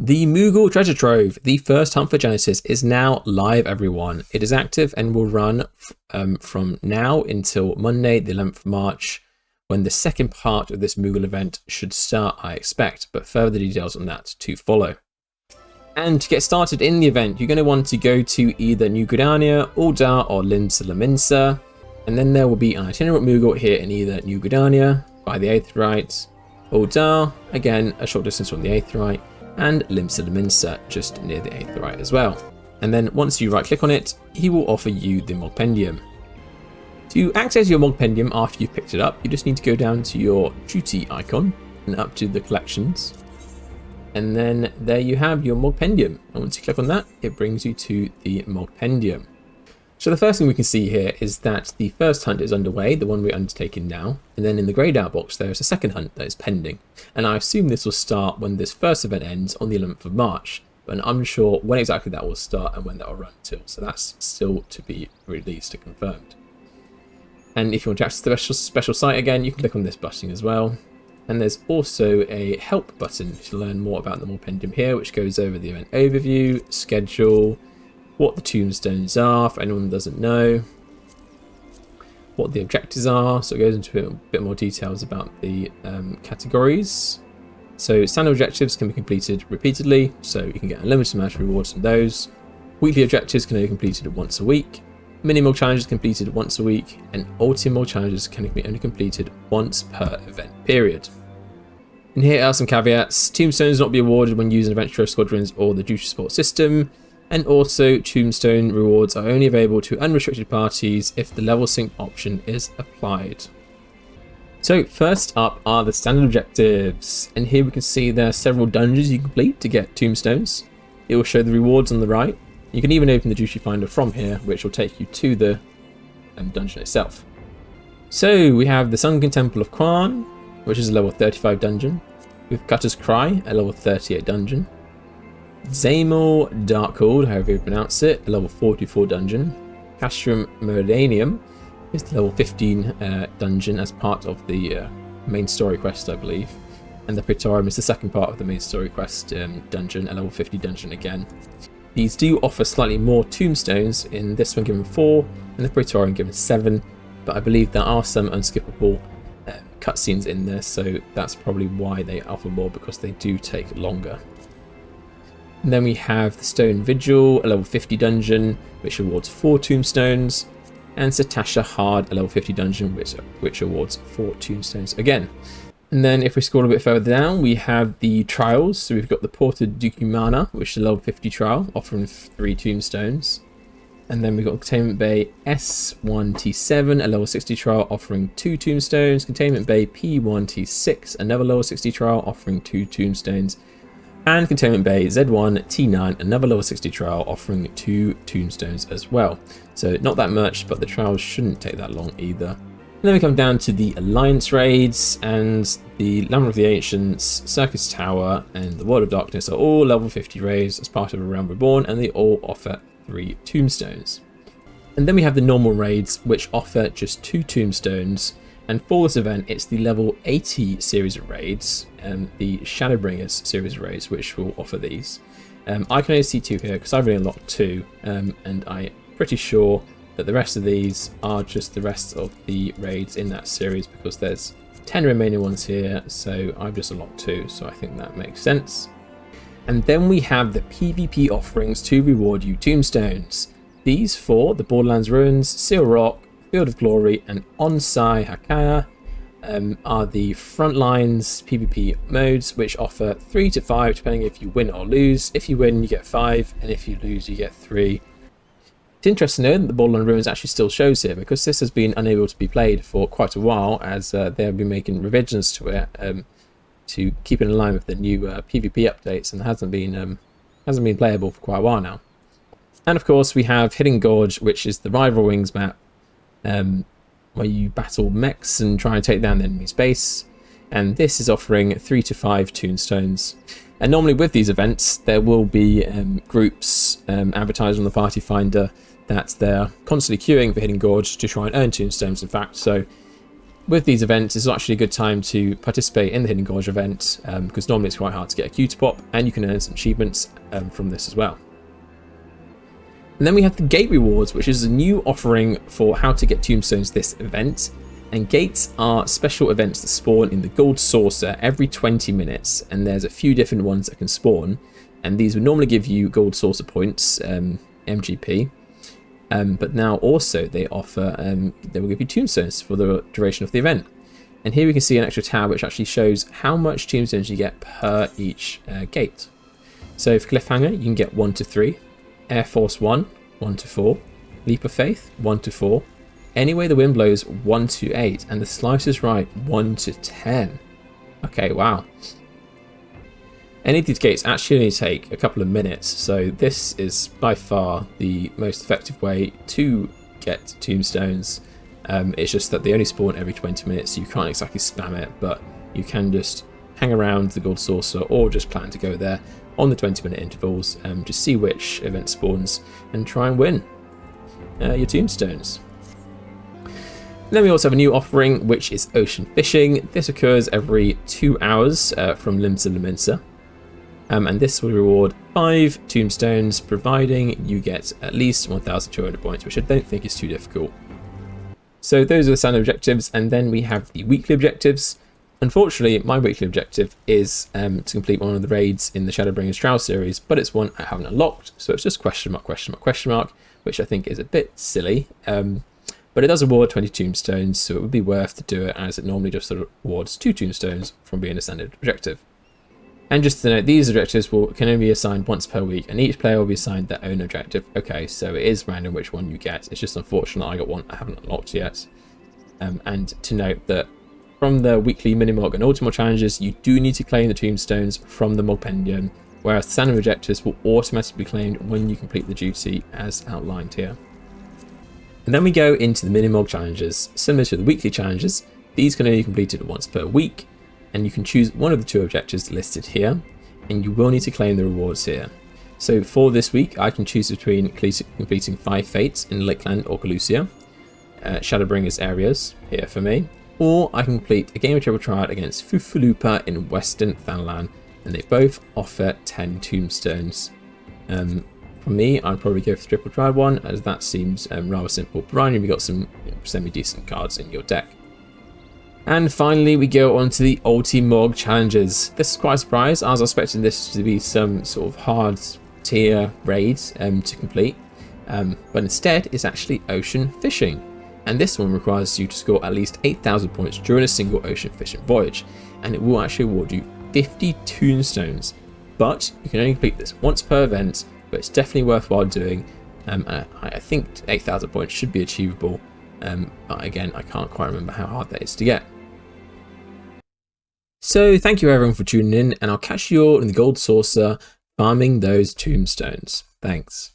The Moogle Treasure Trove, the first hunt for Genesis, is now live, everyone. It is active and will run from now until Monday, the 11th of March, when the second part of this Moogle event should start, I expect, but further details on that to follow. And to get started in the event, you're going to want to go to either New Gridania, Uldar, or Limsa, and then there will be an itinerant Moogle here in either New Gridania, by the Aetheryte, Uldar, again a short distance from the Aetheryte, and Limsa, just near the Aetheryte as well. And then once you right click on it, he will offer you the Mogpendium. To access your Mogpendium after you've picked it up, you just need to go down to your duty icon and up to the collections. And then there you have your Mogpendium. And once you click on that, it brings you to the Mogpendium. So the first thing we can see here is that the first hunt is underway, the one we're undertaking now. And then in the greyed out box, there is a second hunt that is pending. And I assume this will start when this first event ends on the 11th of March. But I'm unsure when exactly that will start and when that will run till. So that's still to be released and confirmed. And if you want to access the special site again, you can click on this button as well. And there's also a help button to learn more about the Mogpendium here, which goes over the event overview, schedule, what the tombstones are, for anyone that doesn't know, what the objectives are. So it goes into a bit more details about the categories. So standard objectives can be completed repeatedly, so you can get unlimited amount of rewards from those. Weekly objectives can be completed once a week. Minimog Challenges completed once a week, and Ultimog Challenges can be only completed once per event period. And here are some caveats. Tombstones not be awarded when using adventurer squadrons or the duty support system. And also, tombstone rewards are only available to unrestricted parties if the level sync option is applied. So first up are the standard objectives, and here we can see there are several dungeons you can complete to get tombstones. It will show the rewards on the right. You can even open the duty finder from here, which will take you to the dungeon itself. So we have the Sunken Temple of Quan, which is a level 35 dungeon. We have Cutter's Cry, a level 38 dungeon. Zamel Darkhold, however you pronounce it, a level 44 dungeon. Castrum Meridianum is the level 15 dungeon as part of the main story quest, I believe. And the Praetorium is the second part of the main story quest dungeon, a level 50 dungeon again. These do offer slightly more tombstones, in this one given 4 and the Praetorium given 7, but I believe there are some unskippable cutscenes in there, so that's probably why they offer more, because they do take longer. And then we have the Stone Vigil, a level 50 dungeon, which awards 4 tombstones, and Satasha Hard, a level 50 dungeon, which awards 4 tombstones again. And then if we scroll a bit further down, we have the trials. So we've got the Porta Ducumana, which is a level 50 trial, offering 3 tombstones. And then we've got Containment Bay S1T7, a level 60 trial, offering 2 tombstones. Containment Bay P1T6, another level 60 trial, offering 2 tombstones. And Containment Bay Z1T9, another level 60 trial, offering 2 tombstones as well. So not that much, but the trials shouldn't take that long either. And then we come down to the Alliance raids, and the Labyrinth of the Ancients, Circus Tower, and the World of Darkness are all level 50 raids as part of A Realm Reborn, and they all offer 3 tombstones. And then we have the normal raids, which offer just 2 tombstones, and for this event it's the level 80 series of raids, the Shadowbringers series of raids, which will offer these. I can only see 2 here because I've only unlocked 2, and I'm pretty sure that the rest of these are just the rest of the raids in that series, because there's 10 remaining ones here, so I've just unlocked 2, so I think that makes sense. And then we have the PvP offerings to reward you tombstones. These 4, the Borderlands Ruins, Seal Rock, Field of Glory, and Onsai Hakaya, are the Frontlines PvP modes, which offer 3 to 5 depending if you win or lose. If you win, you get 5, and if you lose, you get 3. It's interesting to know that the Borderlands Ruins actually still shows here, because this has been unable to be played for quite a while, as they have been making revisions to it to keep it in line with the new PvP updates, and hasn't been playable for quite a while now. And of course we have Hidden Gorge, which is the Rival Wings map, where you battle mechs and try and take down the enemy's base, and this is offering 3 to 5 tombstones. And normally with these events there will be groups advertised on the party finder that they're constantly queuing for Hidden Gorge to try and earn tombstones, in fact. So with these events, it's actually a good time to participate in the Hidden Gorge event, because normally it's quite hard to get a queue to pop, and you can earn some achievements from this as well. And then we have the Gate Rewards, which is a new offering for how to get tombstones this event. And gates are special events that spawn in the gold saucer every 20 minutes, and there's a few different ones that can spawn, and these would normally give you gold saucer points, MGP. But now also they offer, they will give you tombstones for the duration of the event. And here we can see an extra tab which actually shows how much tombstones you get per each gate. So for Cliffhanger, you can get 1 to 3, Air Force 1, 1 to 4, Leap of Faith, 1 to 4, Any Way the Wind Blows, 1 to 8, and The Slice is Right, 1 to 10. Okay, wow. Any of these gates actually only take a couple of minutes, so this is by far the most effective way to get tombstones. It's just that they only spawn every 20 minutes, so you can't exactly spam it, but you can just hang around the gold saucer or just plan to go there on the 20-minute intervals, just see which event spawns and try and win your tombstones. And then we also have a new offering, which is ocean fishing. This occurs every 2 hours from Limsa Laminsa. And this will reward 5 tombstones, providing you get at least 1,200 points, which I don't think is too difficult. So those are the standard objectives, and then we have the weekly objectives. Unfortunately, my weekly objective is to complete one of the raids in the Shadowbringers Trial series, but it's one I haven't unlocked, so it's just question mark, question mark, question mark, which I think is a bit silly. But it does award 20 tombstones, so it would be worth to do it, as it normally just awards 2 tombstones from being a standard objective. And just to note, these objectives can only be assigned once per week, and each player will be assigned their own objective. Okay, so it is random which one you get. It's just unfortunate I got one I haven't unlocked yet. And to note that from the weekly Minimog and Ultimog Challenges, you do need to claim the tombstones from the Mogpendium, whereas the standard objectives will automatically be claimed when you complete the duty as outlined here. And then we go into the Minimog Challenges. Similar to the weekly challenges, these can only be completed once per week, and you can choose one of the 2 objectives listed here, and you will need to claim the rewards here. So for this week, I can choose between completing 5 fates in Lakeland or Galusia, Shadowbringers areas here for me, or I can complete a game of Triple Triad against Fufulupa in Western Thanalan, and they both offer 10 tombstones. For me, I'd probably go for the Triple Triad one, as that seems rather simple, providing you've got some semi-decent cards in your deck. And finally, we go on to the Ultimog Challenges. This is quite a surprise. I was expecting this to be some sort of hard tier raids to complete, but instead it's actually ocean fishing. And this one requires you to score at least 8,000 points during a single ocean fishing voyage, and it will actually award you 50 tombstones. But you can only complete this once per event, but it's definitely worthwhile doing. I think 8,000 points should be achievable, but again, I can't quite remember how hard that is to get. So thank you everyone for tuning in, and I'll catch you all in the gold saucer farming those tombstones. Thanks.